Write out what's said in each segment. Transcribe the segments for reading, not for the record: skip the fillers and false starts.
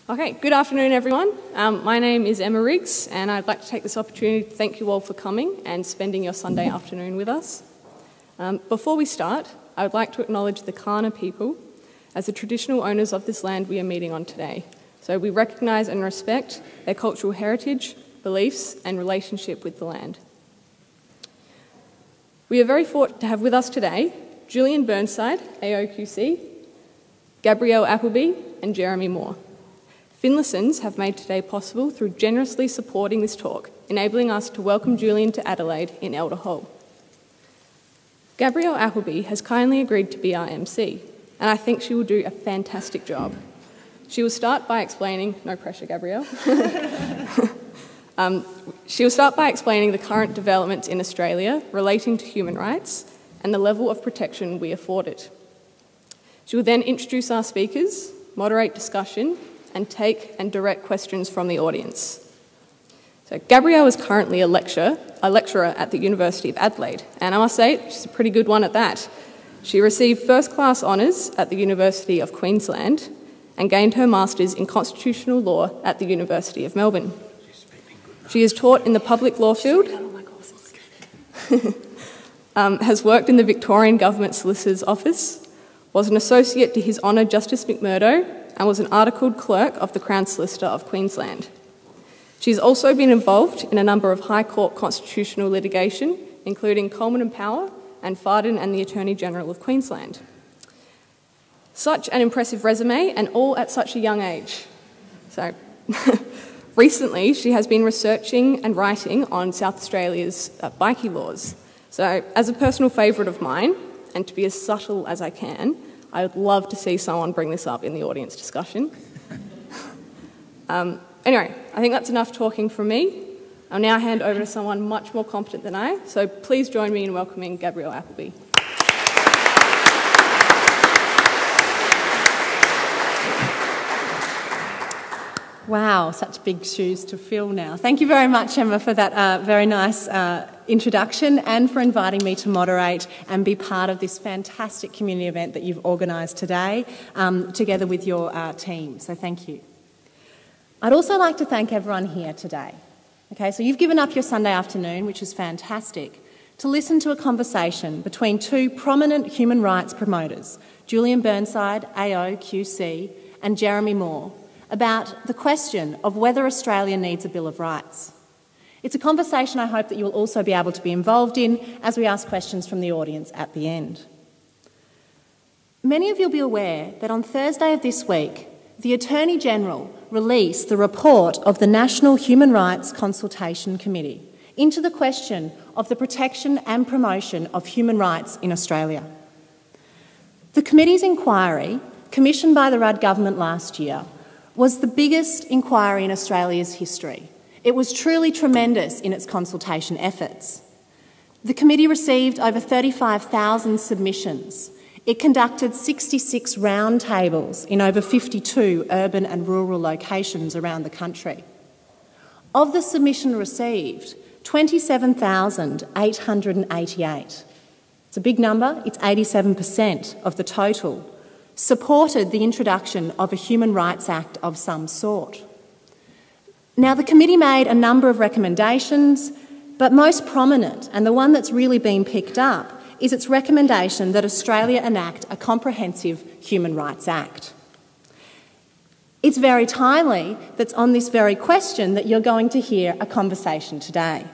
Okay, good afternoon everyone. My name is Emma Riggs and I'd like to take this opportunity to thank you all for coming and spending your Sunday afternoon with us. Before we start, I would like to acknowledge the Kaurna people as the traditional owners of this land we are meeting on today. So we recognise and respect their cultural heritage, beliefs and relationship with the land. We are very fortunate to have with us today Julian Burnside, AOQC, Gabrielle Appleby and Jeremy Moore. Finlaysons have made today possible through generously supporting this talk, enabling us to welcome Julian to Adelaide in Elder Hall. Gabrielle Appleby has kindly agreed to be our MC, and I think she will do a fantastic job. She will start by explaining, no pressure Gabrielle, she will start by explaining the current developments in Australia relating to human rights and the level of protection we afford it. She will then introduce our speakers, moderate discussion, and take and direct questions from the audience. So Gabrielle is currently a lecturer at the University of Adelaide, and I must say, she's a pretty good one at that. She received first-class honours at the University of Queensland and gained her Masters in Constitutional Law at the University of Melbourne. She is taught in the public law field, has worked in the Victorian Government Solicitor's Office, was an associate to His Honour Justice McMurdo, and was an articled clerk of the Crown Solicitor of Queensland. She's also been involved in a number of High Court constitutional litigation, including Coleman and Power and Fardin and the Attorney General of Queensland. Such an impressive resume, and all at such a young age. So, recently she has been researching and writing on South Australia's bikie laws. So, as a personal favourite of mine, and to be as subtle as I can, I would love to see someone bring this up in the audience discussion. Anyway, I think that's enough talking from me. I'll now hand over to someone much more competent than I, so please join me in welcoming Gabrielle Appleby. Wow, such big shoes to fill now. Thank you very much, Emma, for that very nice introduction and for inviting me to moderate and be part of this fantastic community event that you've organised today together with your team. So thank you. I'd also like to thank everyone here today. Okay, so you've given up your Sunday afternoon, which is fantastic, to listen to a conversation between two prominent human rights promoters, Julian Burnside, AOQC, and Jeremy Moore, about the question of whether Australia needs a Bill of Rights. It's a conversation I hope that you will also be able to be involved in as we ask questions from the audience at the end. Many of you will be aware that on Thursday of this week, the Attorney General released the report of the National Human Rights Consultation Committee into the question of the protection and promotion of human rights in Australia. The committee's inquiry, commissioned by the Rudd government last year, was the biggest inquiry in Australia's history. It was truly tremendous in its consultation efforts. The committee received over 35,000 submissions. It conducted 66 roundtables in over 52 urban and rural locations around the country. Of the submission received, 27,888. It's a big number, it's 87% of the total, supported the introduction of a Human Rights Act of some sort. Now, the committee made a number of recommendations, but most prominent, and the one that's really been picked up, is its recommendation that Australia enact a comprehensive Human Rights Act. It's very timely that's on this very question that you're going to hear a conversation today.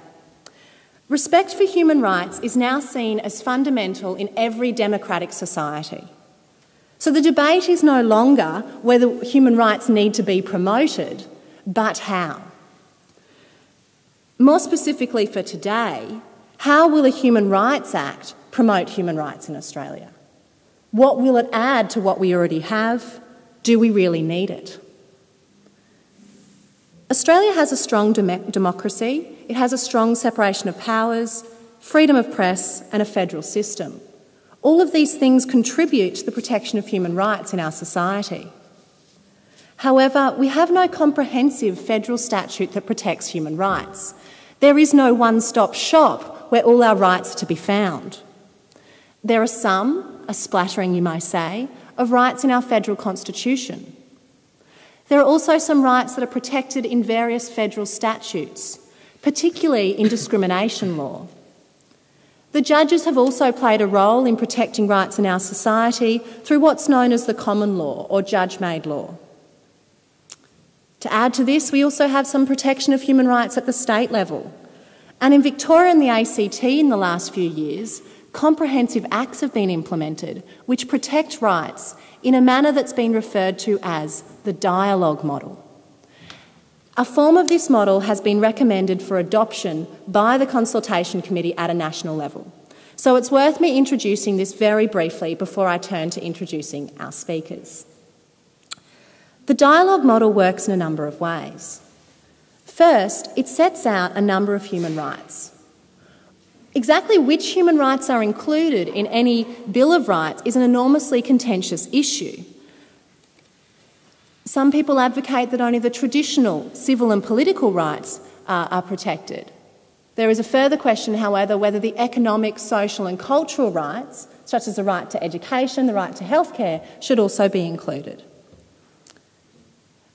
Respect for human rights is now seen as fundamental in every democratic society. So the debate is no longer whether human rights need to be promoted, but how. More specifically for today, how will a Human Rights Act promote human rights in Australia? What will it add to what we already have? Do we really need it? Australia has a strong democracy, it has a strong separation of powers, freedom of press and a federal system. All of these things contribute to the protection of human rights in our society. However, we have no comprehensive federal statute that protects human rights. There is no one-stop shop where all our rights are to be found. There are some, a splattering you may say, of rights in our federal constitution. There are also some rights that are protected in various federal statutes, particularly in discrimination law. The judges have also played a role in protecting rights in our society through what's known as the common law or judge-made law. To add to this, we also have some protection of human rights at the state level. And in Victoria and the ACT in the last few years, comprehensive acts have been implemented which protect rights in a manner that's been referred to as the dialogue model. A form of this model has been recommended for adoption by the Consultation Committee at a national level. So it's worth me introducing this very briefly before I turn to introducing our speakers. The dialogue model works in a number of ways. First, it sets out a number of human rights. Exactly which human rights are included in any Bill of Rights is an enormously contentious issue. Some people advocate that only the traditional civil and political rights are protected. There is a further question, however, whether the economic, social and cultural rights, such as the right to education, the right to healthcare, should also be included.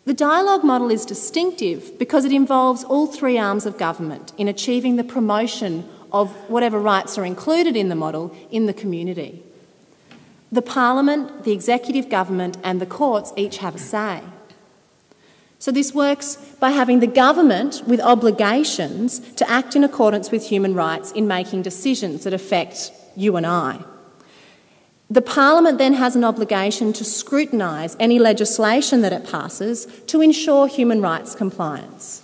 The dialogue model is distinctive because it involves all three arms of government in achieving the promotion of whatever rights are included in the model in the community. The Parliament, the executive government and the courts each have a say. So this works by having the government with obligations to act in accordance with human rights in making decisions that affect you and I. The Parliament then has an obligation to scrutinise any legislation that it passes to ensure human rights compliance.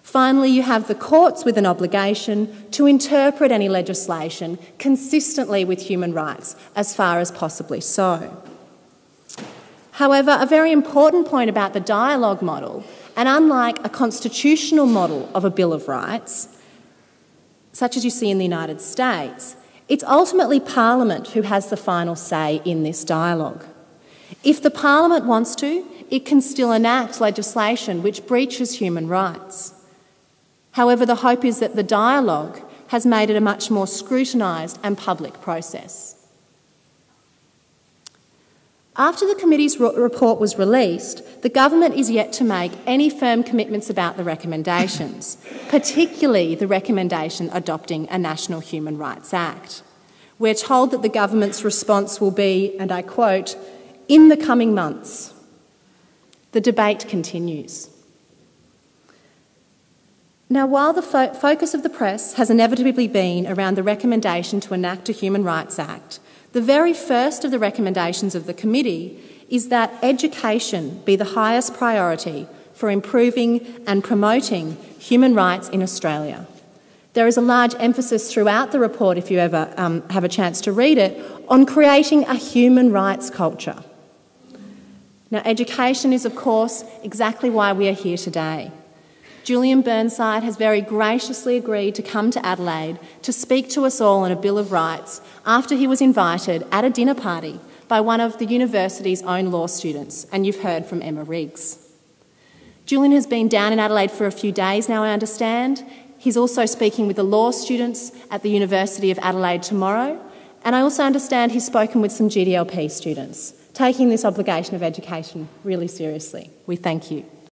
Finally, you have the courts with an obligation to interpret any legislation consistently with human rights, as far as possibly so. However, a very important point about the dialogue model, and unlike a constitutional model of a Bill of Rights, such as you see in the United States, it's ultimately Parliament who has the final say in this dialogue. If the Parliament wants to, it can still enact legislation which breaches human rights. However, the hope is that the dialogue has made it a much more scrutinised and public process. After the committee's report was released, the government is yet to make any firm commitments about the recommendations, particularly the recommendation adopting a National Human Rights Act. We're told that the government's response will be, and I quote, "in the coming months." The debate continues. Now, while the focus of the press has inevitably been around the recommendation to enact a Human Rights Act, the very first of the recommendations of the committee is that education be the highest priority for improving and promoting human rights in Australia. There is a large emphasis throughout the report, if you ever have a chance to read it, on creating a human rights culture. Now, education is, of course, exactly why we are here today. Julian Burnside has very graciously agreed to come to Adelaide to speak to us all on a Bill of Rights after he was invited at a dinner party by one of the university's own law students, and you've heard from Emma Riggs. Julian has been down in Adelaide for a few days now, I understand. He's also speaking with the law students at the University of Adelaide tomorrow, and I also understand he's spoken with some GDLP students, taking this obligation of education really seriously. We thank you.